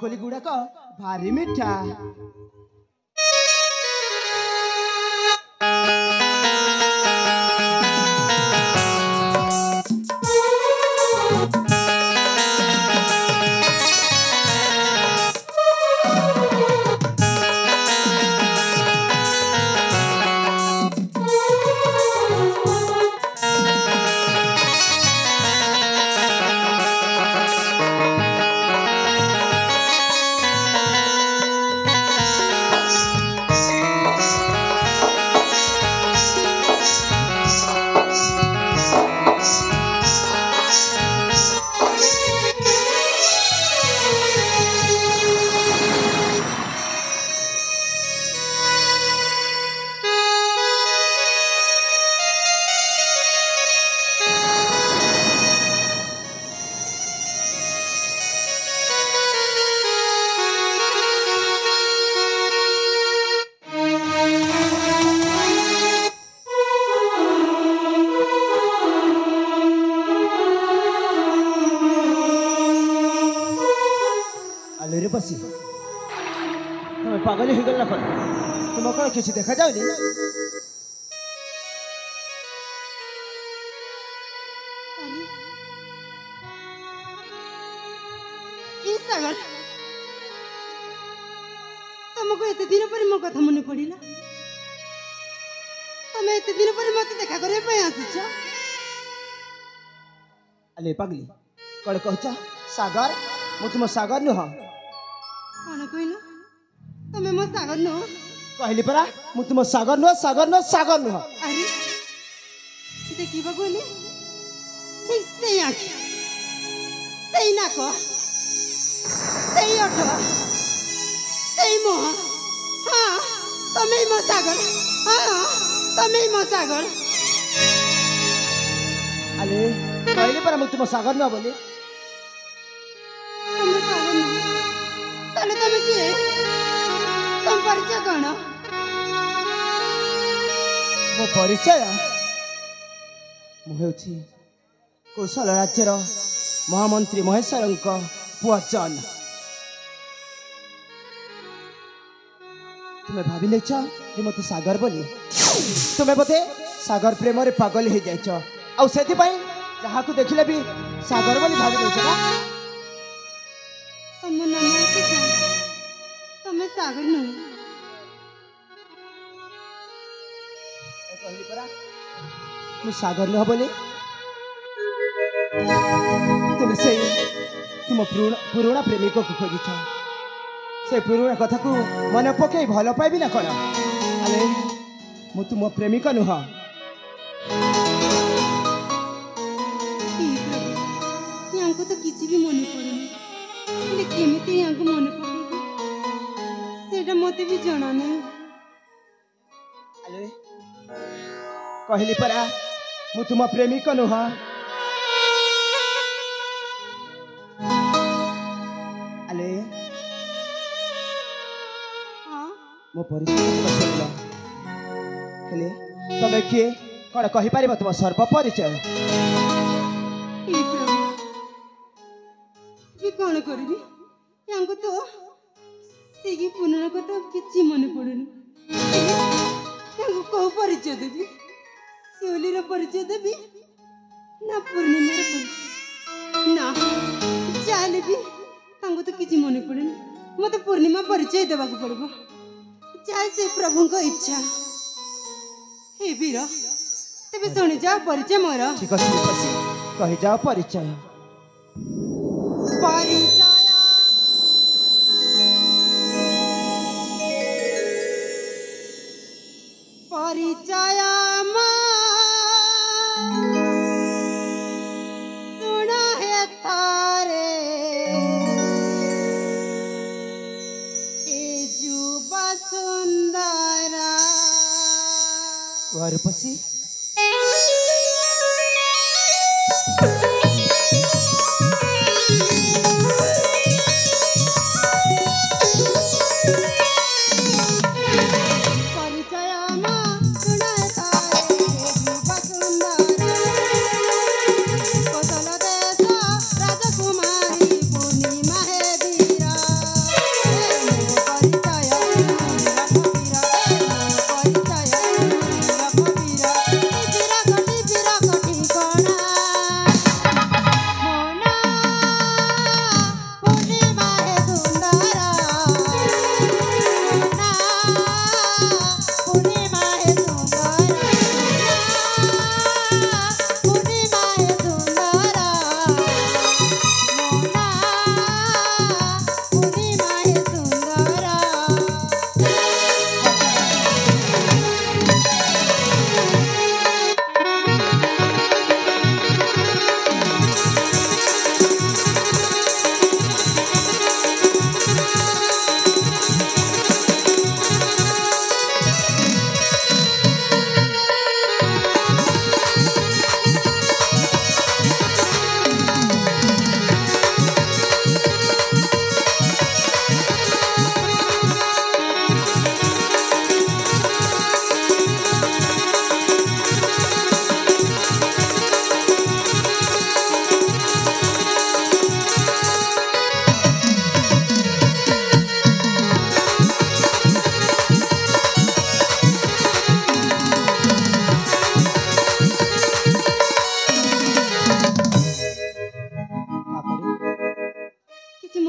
कोली गुड़ाक भारी मिठा। बसी तुम पागल हो गल कौन तुम कौन किसी देखा जाऊनी सागर तुमको एत दिन पर मो कथा मन पड़ा तुम एत दिन पर मत देखा करने आसीच अले पगली कौन कह सागर मु तुम सागर नुह कौन कहल तुम मो सागर नुह कहली परा मु तुम सागर नुह सागर नुह सागर नुह। अरे देखा कहली ठीक से आँख से नाक से ओठ से मुह हाँ तुम मो सागर हाँ तुम मो सागर। अरे कहली परा मु तुम सागर नुह बोली तुम किए तुम परिचय कौन मो परिचय मुझे कौशल राज्यर महामंत्री महेश्वर पुआ जन तुम्हें भावी लेच मत सागर बोली तुम्हें बोधे सागर प्रेम रे पागल हो जाइछ आउ सेति पई जहा को देखिले भी सागर बोली भावी लेछ ना तुम नाम तुम सागर नहीं कहली परा मु सागर न बोली तुम से तुम पुराणा प्रेमिक को खोज से पुराणा कथा को मन पकई भल पाइबी ना कौन अरे मु तुम प्रेमिक नुह तो किसी भी मन पड़े केमी मन पड़े मत भी जना नहीं कहली परा मु तुम प्रेमिक नुह अले मो परिचय तुम किए कौन कहीपर तुम सर्व परिचय कौन करी तो से पुनः कथा किसी मन पड़ुनी कौ परिचय देवी शिवली परिचय देवी ना पूर्णिमार परिचय ना जाले भी तो किसी मन पड़ेनि मत पूर्णिमा परिचय देवाक पड़ो चाहे से प्रभु इच्छा हे वीर तेरे शुणी जाओ परिचय मोर ठीक अच्छे कही जाओ परिचय परिचय परिचय सुना है थारे जुब सुंदरा वारपसी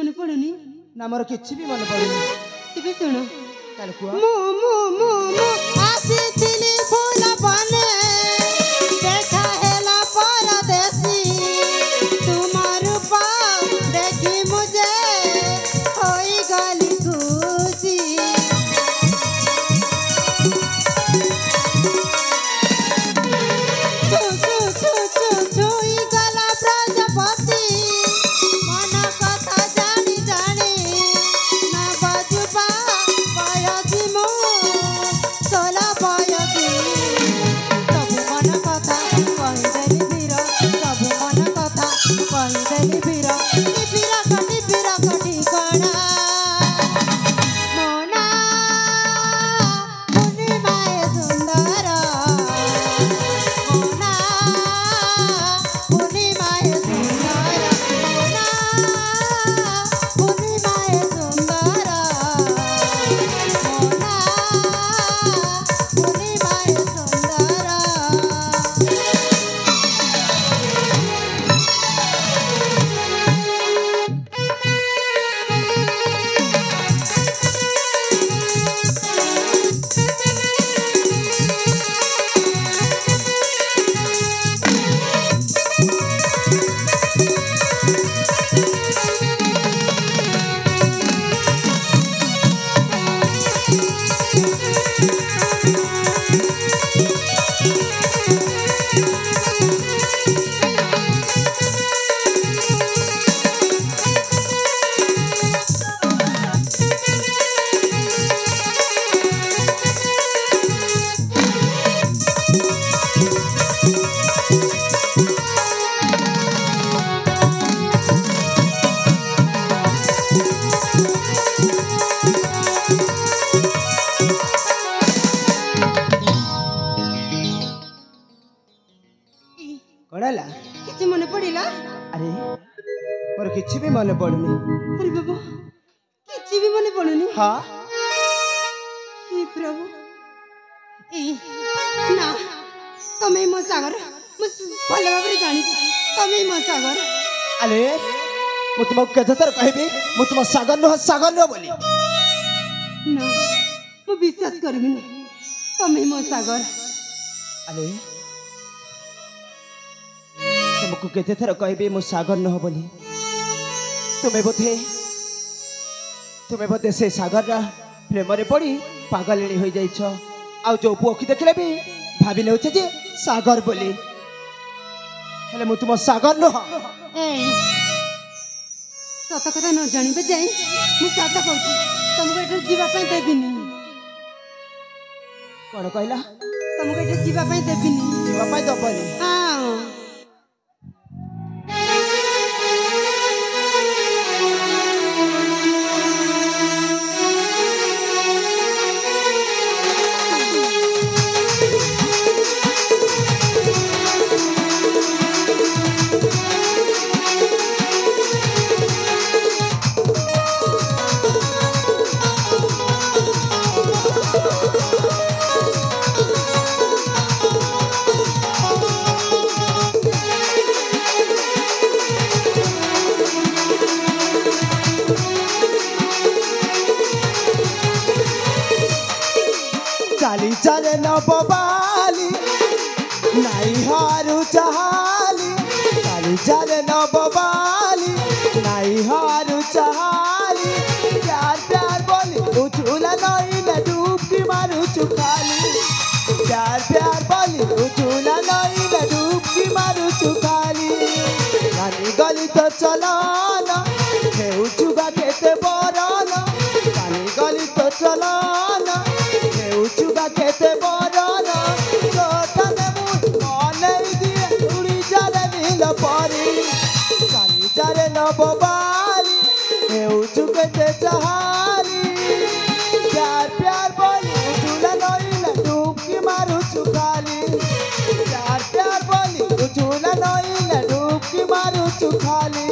ମନେ ପଡୁନି? ନା ମୋର କିଛି ବି ମନେ ପଡୁନି। ତେବେ ଶୁଣ। ତାହେଲେ କୁହ। ମୁଁ ଆସିଥିଲି ଫୁଲ ବନେ ଦେଖା ହେଲା ପରଦେଶୀ ତୁମ ରୂପ ଦେଖି ମୁझे ହୋଇଗଲି ଖୁସି ଛୁଇଁଗଲା ପ୍ରଜାପତି ମନ କଥା ଜାଣି ଜାଣି ନା ବାଜୁବା ପାୟସି ମୁଁ ସୋଲା ପାୟସି ସବୁ ମନ କଥା କହିଦେଲି ବୀର ସବୁ ମନ କଥା କହିଦେଲି ବୀର ଟିପିର କଟି କଣା ମୋନା ପୂର୍ଣ୍ଣିମାଏ ସୁନ୍ଦର ମୋନା ପୂର୍ଣ୍ଣିମାଏ ସୁନ୍ଦର ମୋନା ପୂର୍ଣ୍ଣିମାଏ ସୁନ୍ଦର ମୋନା ପୂର୍ଣ୍ଣିମାଏ ସୁନ୍ଦର କଣ ହେଲା? କିଛି ମନେ ପଡ଼ିଲା? ଆରେ ମୋର କିଛି ବି ମନେ ପଡୁନି। ଆରେ ବାବା କିଛି ବି ମନେ ପଡୁନି? ହଁ हे प्रभु ए ना तमे मो सागर मु भल भाବରେ ଜାଣିଛି ତମେ ମୋ ସାଗର। ଆରେ ମୁଁ ତୁମକୁ କେତେ ଥର କହିବି ମୁଁ ତୁମ ସାଗର ନୁହଁ ବୋଲି। ନା ମୁଁ ବିଶ୍ୱାସ କରିବିନି ତମେ ମୋ ସାଗର। ଆରେ तुमको केते थर कहबी मु सागर नह बोली तुम्हें बोधे से सागर प्रेम रे पड़ी पागलिणी हो जाइछ आ जो पुओ की देखले भी भाभी नेउछे जे सागर बोली हेले मु तुम सागर नह। ए सत कथा न जानिबे जाई मु सत कहूची तुमको एटा जीवा पई देबिनी। कोन कहला? तुमको एटा जीवा पई देबिनी। जीवा पई दबनी? हां चाली चले न बबाली नाई हारू चाली चाली चले न बबाली नाई हारू चाली प्यार प्यार बोली उछूला नई न डूबकी मारू चुकाली प्यार प्यार बोली उछूला नई न डूबकी मारू चुकाली नानी गली तो चलाना हे उछुगा केते बराना नानी गली तो चलाना उचुगा केते बराना लोटने मुझ मने दिए उड़ी जाले नील परी काली जाले न बबाली हे उचु केते चाहारी प्यार प्यार बोली उचुला नईला डूबकी मारू चुकाली प्यार प्यार बोली उचुला नईला डूबकी मारू चुकाली।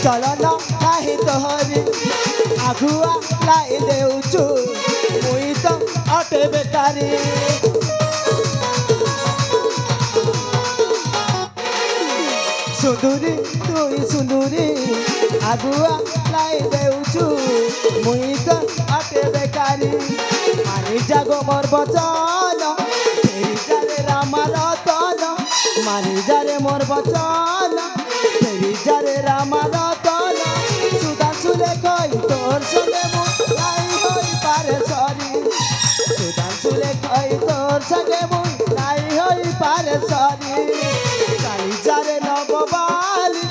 चलन नाही तोहरी आगुआ लाई देउछु मुई तो अटे बेकारी सुंदरी तुई सुंदरी आगुआ लाई देउछु मुई तो अटे बेकारी मानी जागो मोर बचन तेरी जारे रामा रतन मानी जारे मोर बचन तेरी जारे रामा रतन सुदा सुले कई तोर सगे मु लाई होई पारे सरी सुदा सुले कई तोर सगे मु लाई होई पारे सरी काली जारे नबबाली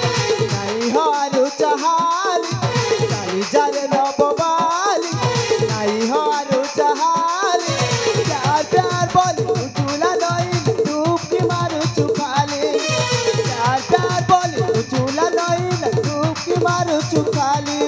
नाई हारू चहाली काली जारे नबबाली नाई हारू चहाली प्यार प्यार बोली चूला नहीं डूबकी मारू चुखाली प्यार प्यार बोली चूला नहीं डूबकी मारू चुखाली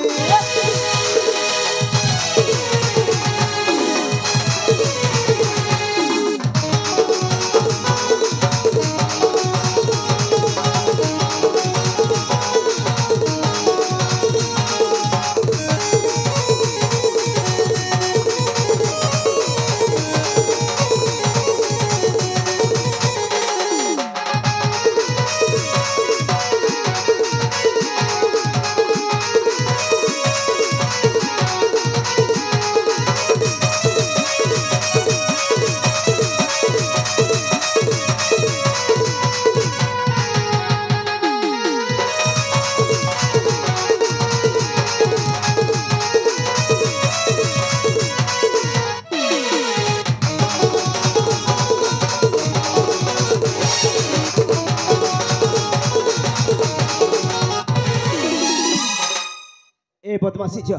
ए बदमाशी झियो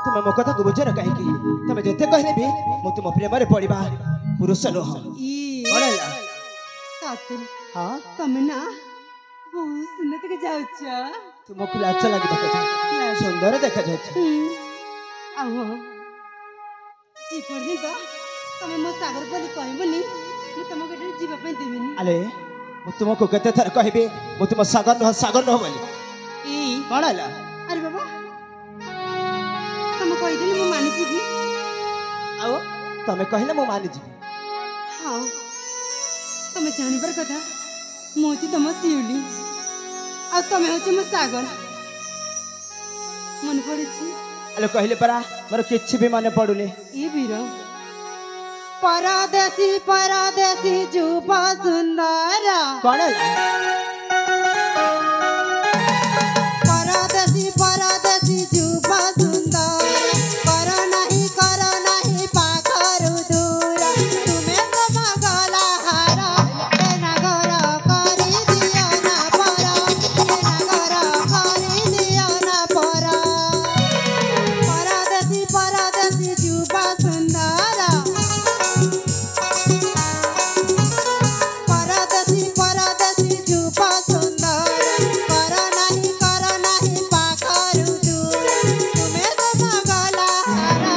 तुम मो कथा को बुझर कहीं तुम जेते कहले भी मु तुम प्रेम रे पड़िबा पुरुष नुह बड़ला सातु हां तमे ना बहुत सुंदर तक जाउछ तुमको लाज लागिबा कथा सुंदर देखा जाउछ आहो जी परदिन तो तमे मो सागर बोली कहबनी मु तमको एटा जीवा पे देबिनी अले मु तुमको केते थर कहबे मु तुम सागर न बोली कौन है अरे बाबा तुम कह दिली मु मानि जीवी आओ तमे कहले मु मानि जीवी हाँ तुम जानवर कथा मुझे तुम शिवली आ तुम हो मो सागर मन पड़े अले कहले परा मोर किछि भी माने पडुले ए वीर परदेसी जुबा सुंदर कौन है परदेसी जुबा सुंदर कर नहीं पाखरु दूर तुम्हें तो मगला हारा ए नगर करी दियो ना परा ए नगर करी दियो ना परा परदेसी जुबा सुंदर परदेसी जुबा सुंदर कर नहीं पाखरु दूर तुम्हें तो मगला हारा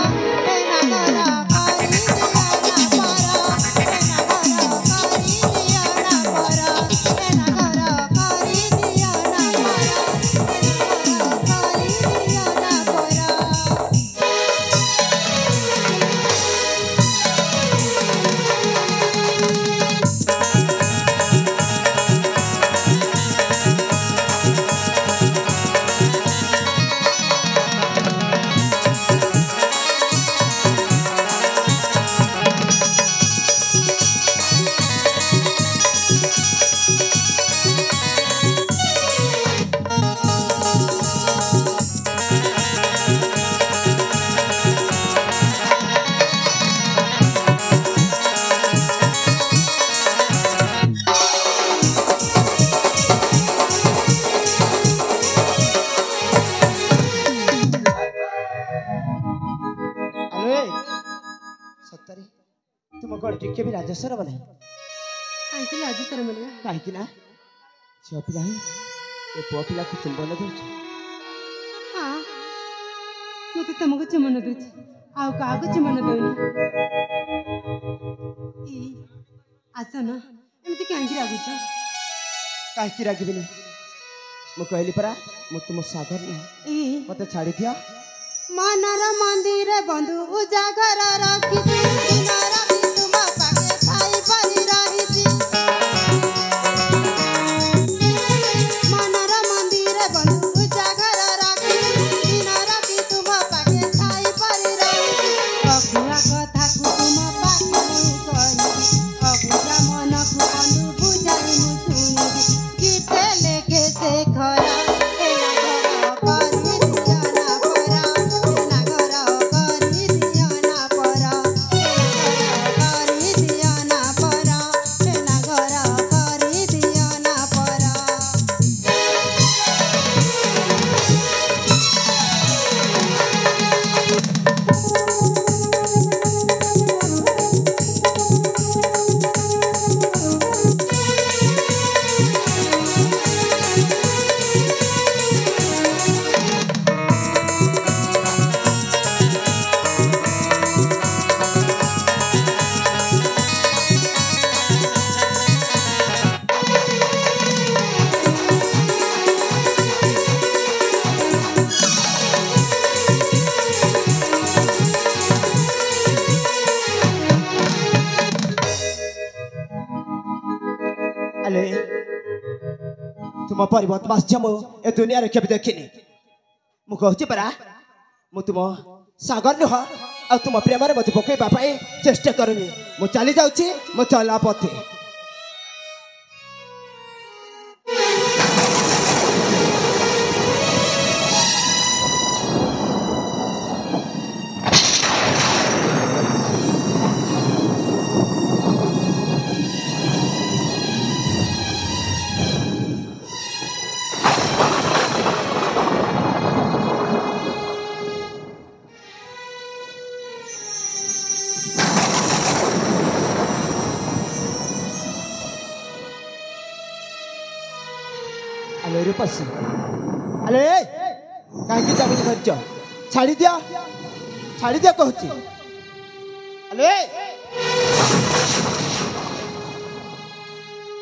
ए नगर करी दियो ना परा ए नगर करी दियो ना परा ए नगर करी दियो ना परा ए नगर करी दियो ना परा अरे सत्तरी तुम कौन टिके भी राजेश्वर बने काहे लाज शरम लगा कहीं ना झील पिला ए पुआ पिला को चुंबन दौच हाँ मुझे तुमको चुमन दूची आउ क्या चुमन दौनी आस ना एमती कहीं रागुच कहीं रागिबिनी ମୁଁ କହିଲି ପରା ମୁଁ ତୁମ ସାଗର ନୁହଁ ଇ ମତେ ଛାଡ଼ି ଦିଅ। ମନର ମନ୍ଦିର ବନ୍ଧୁ ଉଜାଗର ରଖିଛି ଦିନ ରାତି ତୁମ ପାଖେ ଥାଇ ପରି ରହିଛି ମନର ମନ୍ଦିର ବନ୍ଧୁ ଉଜାଗର ରଖିଛି ଦିନ ରାତି ତୁମ ପାଖେ ଥାଇ ପରି ରହିଛି ଅଗୁଆ କଥାକୁ ତୁମ ପାଖେ ମୁଇଁ କହିବି ଅବୁଝା ମନକୁ ବନ୍ଧୁ ବୁଝାଇ ମୁଁ ଶୁଣିବି ଗୀତେ ଲେଖେ ସେ ଖରା ଆଲେ ତୁମ ପରି ବଦମାସ ମୁଁ ଏ ଦୁନିଆରେ କେବେ ଦେଖିନି। ମୁଁ କହୁଛି ପରା ମୁଁ ତୁମ ସାଗର ନୁହଁ ଆଉ ତୁମ ପ୍ରେମରେ ମୋତେ ପକେଇବା ପାଇଁ ଚେଷ୍ଟା କରୁନି। ମୁଁ ଚାଲି ଯାଉଛି ମୋ ଚଲା ପଥେ। আলে রূপসী আলে কাহিଁକି ଯାଉନି ଧୈର୍ଯ୍ୟ ଛାଡ଼ି ଦିଅ କହୁଛି। ଆଲେ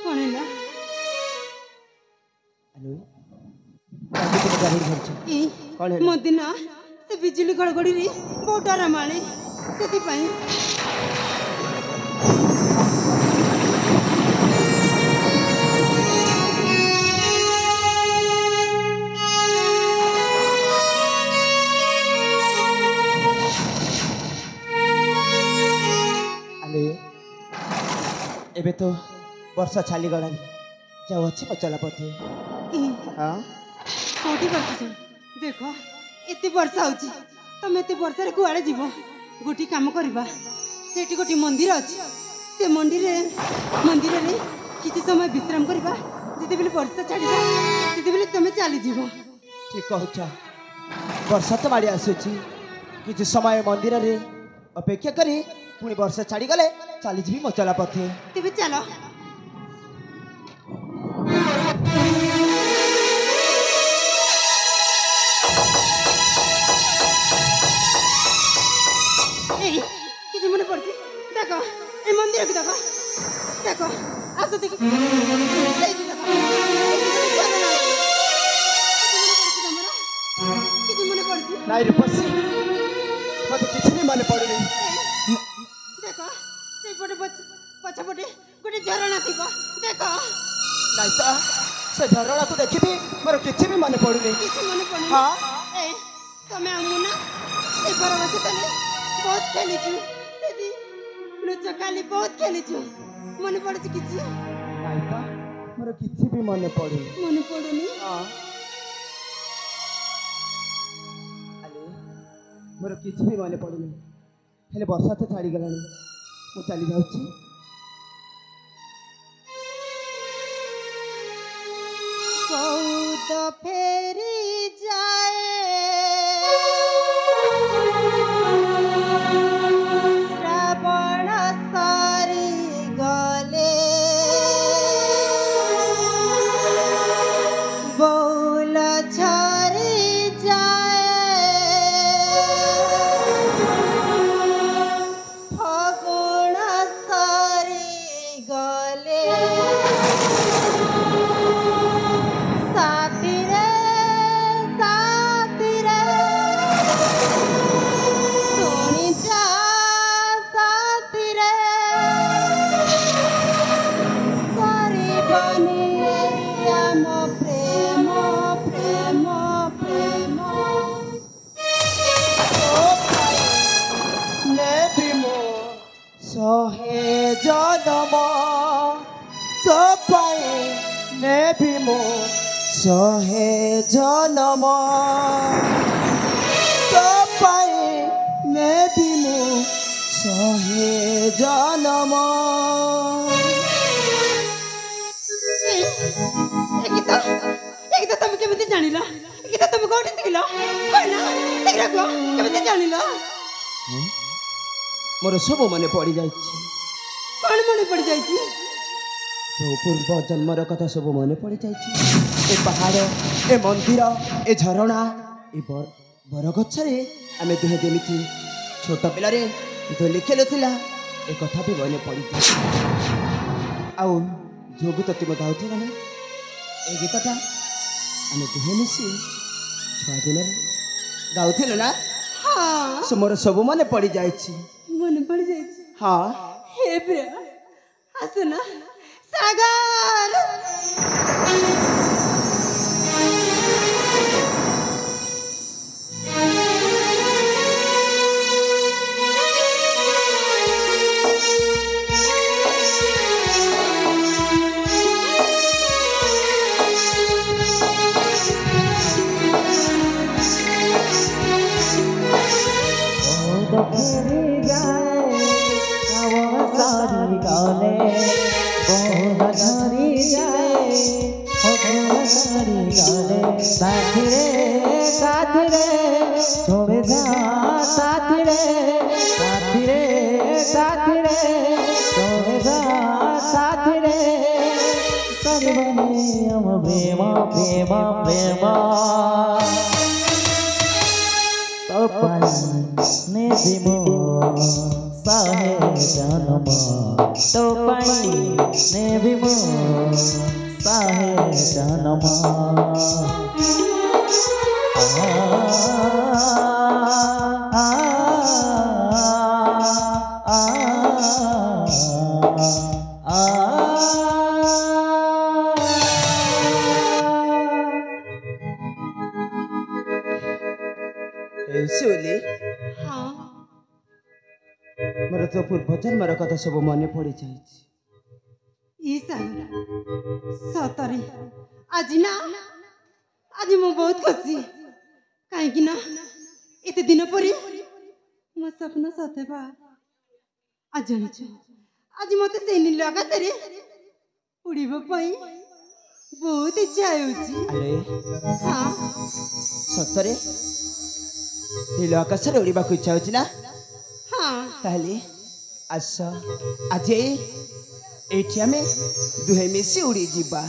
କଣ ହେଲା ଆଲେ କାହିଁକି ତୁମେ ଗାଡ଼ି ଧରିଛ? ଇ କଣ ହେଲା? ମୋ ଦିନ ସେ ବିଜୁଳି ଘଡ଼ଘଡ଼ିରେ ବହୁତ ଡର ମାଳେ ସେଥିପାଇଁ ଏବେ ତ ବର୍ଷା ଛାଡ଼ିଗଲାଣି ଯାଉ ଅଛି ମୋ ଚଲାପଥେ। ହଁ କୋଉଠି ବସିଛ ଦେଖ ଏତେ ବର୍ଷା ହଉଛି ତମେ ଏତେ ବର୍ଷାରେ କୁଆଡ଼େ ଯିବ ଗୋଟିଏ କାମ କରିବା ସେଠି ଗୋଟିଏ ମନ୍ଦିର ଅଛି ସେ ମନ୍ଦିରରେ କିଛି ସମୟ ବିଶ୍ରାମ କରିବା ଯେତେବେଳେ ବର୍ଷା ଛାଡ଼ିବ ସେତେବେଳେ ତମେ ଚାଲିଯିବ। ଠିକ କହୁଛ ବର୍ଷା ତ ମାଡ଼ି ଆସୁଛି କିଛି ସମୟ ମନ୍ଦିରରେ ଅପେକ୍ଷା କରି ପୁଣି ବର୍ଷା ଛାଡ଼ିଗଲେ ଚାଲିଯିବି ମୋ ଚଲାପଥେ। ତେବେ ଚାଲ। এই কিছু মনে পড়ছে দেখো এই মন্দিরকে দেখো দেখো আসো দেখি এই যে দেখো কিছু মনে পড়ছে ନାଇଁ ରୂପସୀ ମୋତେ କିଛି ବି ମନେ ପଡ଼ୁନି। ଦେଖ ସେଇପଟେ ପଛପଟେ ଗୋଟେ ଝରଣା ଥିବ ଦେଖ। ନାଇଁ ତ ସେ ଝରଣାକୁ ଦେଖିବି ମୋର କିଛି ବି ମନେ ପଡ଼ୁନି। କିଛି ମନେ ପଡୁନି? ହଁ ଏ ତମେ ଆଉ ମୁଁ ନା এই ପରବର୍ତ୍ତୀ ତାହେଲେ ବହୁତ ଖେଳିଛୁ ଦିଦି ଲୁଚକାଳି ବହୁତ ଖେଳିଛୁ ମନେ ପଡୁଛି କିଛି? ନାଇଁ ତ ମୋର କିଛି ବି ମନେ ପଡ଼ୁନି। ମନେ ପଡୁନି? ହଁ ଆଲେ ମୋର କିଛି ବି ମନେ ପଡ଼ୁନି ହେଲେ ବର୍ଷା ତ ଛାଡ଼ିଗଲାଣି ମୁଁ ଚାଲି ଯାଉଛି। କଉତ ଫେରି ଯାଏ ଶ୍ରାବଣ ସରି ଗଲେ ବଉଳ ଝରି ଯାଏ ଫଗୁଣ ସରି ଗଲେ ସାଥିରେ ଶହେ ଜନମ ତୋ ପାଇଁ ନେବି ମୁଁ ଶହେ ଜନମ। ତମେ କେମିତି ଜାଣିଲ? ଗୀତ ତମେ କୋଉଠି ଶିଖିଲ? କେମିତି ଜାଣିଲ? ମୋର ସବୁ ମନେ ପଡ଼ିଯାଇଛି। କଣ ମନେ ପଡ଼ିଯାଇଛି? ଯୋଉ ପୂର୍ବ ଜନ୍ମର କଥା ସବୁ ମନେ ପଡ଼ିଯାଇଛି। ଏ ପାହାଡ଼, ଏ ମନ୍ଦିର, ଏ ଝରଣା, ଏ ବରଗଛରେ ଆମେ ଦୁହେଁ ଯେମିତି ଛୋଟ ପିଲାରେ ଦୋଳି ଖେଳୁଥିଲା ଏ କଥା ବି ମନେ ପଡ଼ିଯାଇଛି। ଆଉ ଯୋଉ ଗୀତ ତୁମେ ଗାଉଥିଲ ନା ଏ ଗୀତଟା ଆମେ ଦୁହେଁ ମିଶି ଛୁଆ ଦିନରେ ଗାଉଥିଲୁ ନା ସେ ମୋର ସବୁ ମନେ ପଡ଼ିଯାଇଛି। ମନେ ପଡ଼ିଯାଇଛି? ହଁ। ହେ ପ୍ରିୟ ଆସୁନା ସାଗର। ମୋର ତ ପୂର୍ବ ଜନ୍ମର କଥା ସବୁ ମନେ ପଡ଼ିଯାଇଛି। ସତରେ ଆଜି ଆଜି ମୁଁ ବହୁତ ଖୁସି, କାହିଁକି ନା ଏତେ ଦିନ ପରେ ମୋ ସ୍ୱପ୍ନ ସତ ହେବା। ଆଜି ଜାଣିଛ, ଆଜି ମତେ ସେଇ ନୀଳ ଆକାଶରେ ଉଡ଼ିବା ପାଇଁ ବହୁତ ଇଚ୍ଛା ହେଉଛି। ସତରେ ନୀଳ ଆକାଶରେ ଉଡ଼ିବାକୁ ଇଚ୍ଛା ହେଉଛି ନା? ତାହେଲେ ଆସ ଆଜି ଏଇଠି ଆମେ ଦୁହେଁ ମିଶି ଉଡ଼ିଯିବା।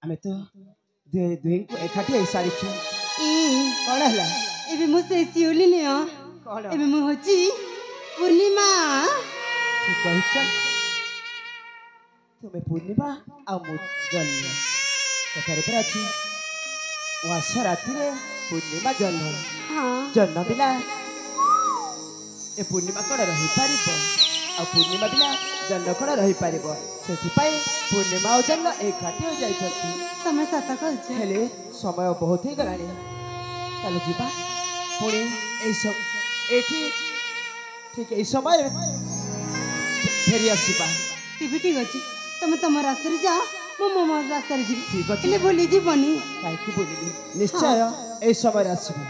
ଆମେ ତ ଦୁହିଁଙ୍କୁ ଏକାଠି ହେଇସାରିଛୁ। କଣ ହେଲା? ଏବେ ମୁଁ ସେ ଶିଉଲି ନିଅ। ଏବେ ମୁଁ ହଉଛି ପୂର୍ଣ୍ଣିମା। ଠିକ କହିଛ, ତୁମେ ପୂର୍ଣ୍ଣିମା ଆଉ ମୁଁ ଜହ୍ନ। କଥାରେ ପରା ଅଛି, ଆସ ରାତିରେ ପୂର୍ଣ୍ଣିମା ଜହ୍ନ ହଁ ଜହ୍ନ ବିନା ଏ ପୂର୍ଣ୍ଣିମା କ'ଣ ରହିପାରିବ ଆଉ ପୂର୍ଣ୍ଣିମା ବିନା ଜହ୍ନ କ'ଣ ରହିପାରିବ ସେଥିପାଇଁ ପୂର୍ଣ୍ଣିମା ଆଉ ଜହ୍ନ ଏକାଠି ହୋଇଯାଇଛନ୍ତି ତମେ ସତ କହୁଛ ହେଲେ ସମୟ ବହୁତ ହେଇଗଲାଣି ଚାଲ ଯିବା ପୁଣି ଏଇଠି ଠିକ ଏଇ ସମୟରେ ଫେରି ଆସିବା ଟିଭି ଠିକ ଅଛି ତମେ ତମ ରାସ୍ତାରେ ଯାଅ ମୁଁ ମୋ ରାସ୍ତାରେ ଯିବି ଠିକ ଅଛି ହେଲେ ଭୁଲି ଯିବନି କାହିଁକି ବୁଲିବି ନିଶ୍ଚୟ ଏଇ ସମୟରେ ଆସିବି